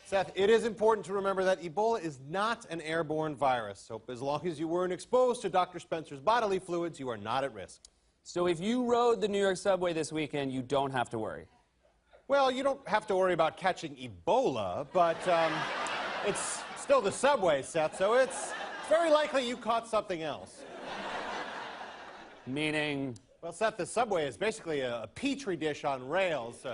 Seth, it is important to remember that Ebola is not an airborne virus. So as long as you weren't exposed to Dr. Spencer's bodily fluids, you are not at risk. So if you rode the New York subway this weekend, you don't have to worry. Well, you don't have to worry about catching Ebola, but it's still the subway, Seth, so it's very likely you caught something else. Meaning? Well, Seth, the subway is basically a petri dish on rails.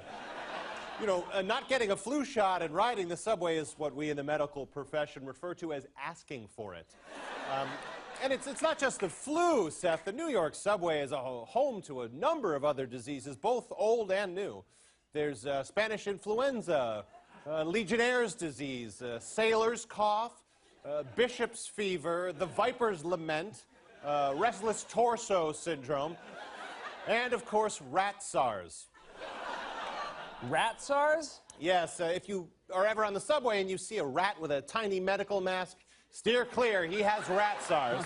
Not getting a flu shot and riding the subway is what we in the medical profession refer to as asking for it. And it's not just the flu, Seth. The New York subway is a home to a number of other diseases, both old and new. There's Spanish influenza, Legionnaire's disease, sailor's cough, bishop's fever, the viper's lament, restless torso syndrome, and, of course, rat SARS. Rat SARS? Yes, if you are ever on the subway and you see a rat with a tiny medical mask, steer clear, he has rat SARS.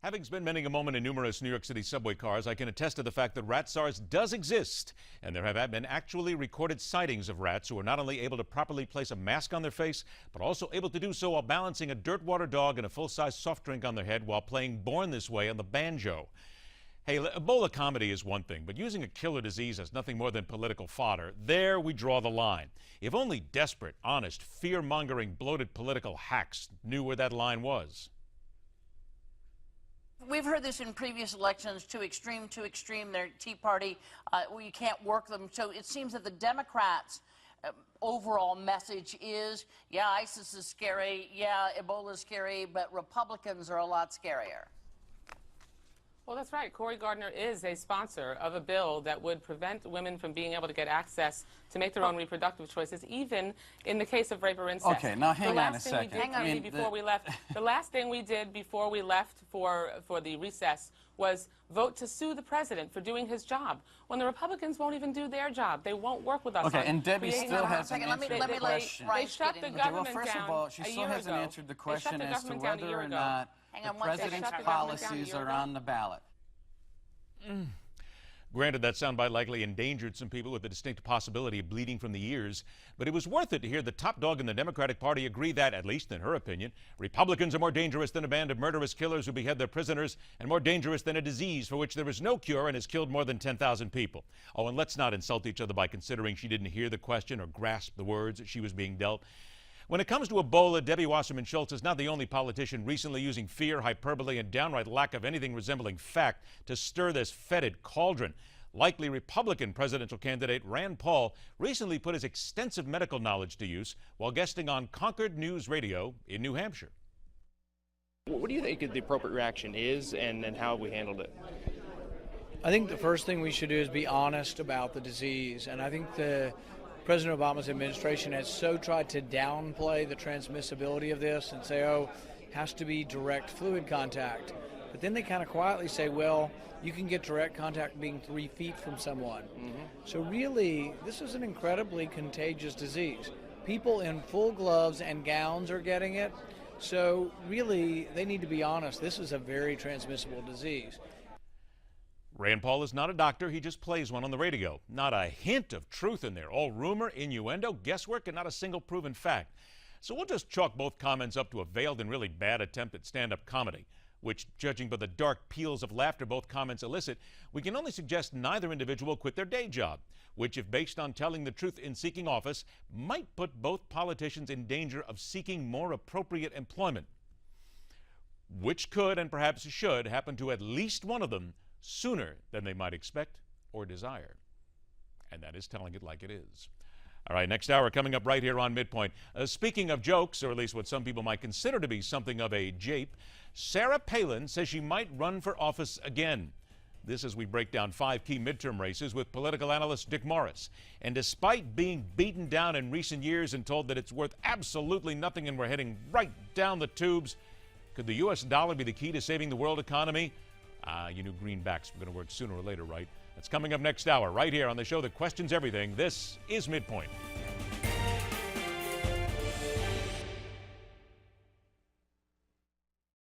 Having spent many a moment in numerous New York City subway cars, I can attest to the fact that rat SARS does exist, and there have been actually recorded sightings of rats who are not only able to properly place a mask on their face, but also able to do so while balancing a dirt water dog and a full-size soft drink on their head while playing Born This Way on the banjo. Hey, Ebola comedy is one thing, but using a killer disease as nothing more than political fodder, there we draw the line. If only desperate, honest, fear-mongering, bloated political hacks knew where that line was. We've heard this in previous elections, too extreme, their Tea Party, where you can't work them. So it seems that the Democrats' overall message is, yeah, ISIS is scary, yeah, Ebola is scary, but Republicans are a lot scarier. Well, that's right. Cory Gardner is a sponsor of a bill that would prevent women from being able to get access to make their own reproductive choices, even in the case of rape or incest. Okay, now hang on a second. The last thing we did before we left for the recess was vote to sue the president for doing his job. When the Republicans won't even do their job, they won't work with us. Okay, and Debbie still hasn't answered the question. They shut the government down. First of all, she still hasn't answered the question as to whether or not the president's policies are on the ballot. Granted, that soundbite likely endangered some people with the distinct possibility of bleeding from the ears, but it was worth it to hear the top dog in the Democratic Party agree that, at least in her opinion, Republicans are more dangerous than a band of murderous killers who behead their prisoners and more dangerous than a disease for which there is no cure and has killed more than 10,000 people. Oh, and let's not insult each other by considering she didn't hear the question or grasp the words that she was being dealt. When it comes to Ebola, Debbie Wasserman Schultz is not the only politician recently using fear, hyperbole, and downright lack of anything resembling fact to stir this fetid cauldron. Likely Republican presidential candidate Rand Paul recently put his extensive medical knowledge to use while guesting on Concord News Radio in New Hampshire. What do you think the appropriate reaction is and how we handled it? I think the first thing we should do is be honest about the disease, and I think President Obama's administration has so tried to downplay the transmissibility of this and say, oh, it has to be direct fluid contact. But then they kind of quietly say, well, you can get direct contact being 3 feet from someone. So really, this is an incredibly contagious disease. People in full gloves and gowns are getting it. So really, they need to be honest. This is a very transmissible disease. Rand Paul is not a doctor, he just plays one on the radio. Not a hint of truth in there. All rumor, innuendo, guesswork, and not a single proven fact. So we'll just chalk both comments up to a veiled and really bad attempt at stand-up comedy, which, judging by the dark peals of laughter both comments elicit, we can only suggest neither individual quit their day job, which, if based on telling the truth in seeking office, might put both politicians in danger of seeking more appropriate employment, which could and perhaps should happen to at least one of them sooner than they might expect or desire. And that is telling it like it is. All right, next hour coming up right here on MidPoint. Speaking of jokes, or at least what some people might consider to be something of a jape, Sarah Palin says she might run for office again. This as we break down 5 key midterm races with political analyst Dick Morris. And despite being beaten down in recent years and told that it's worth absolutely nothing and we're heading right down the tubes, could the U.S. dollar be the key to saving the world economy? You knew greenbacks were going to work sooner or later, right? That's coming up next hour, right here on the show that questions everything. This is MidPoint.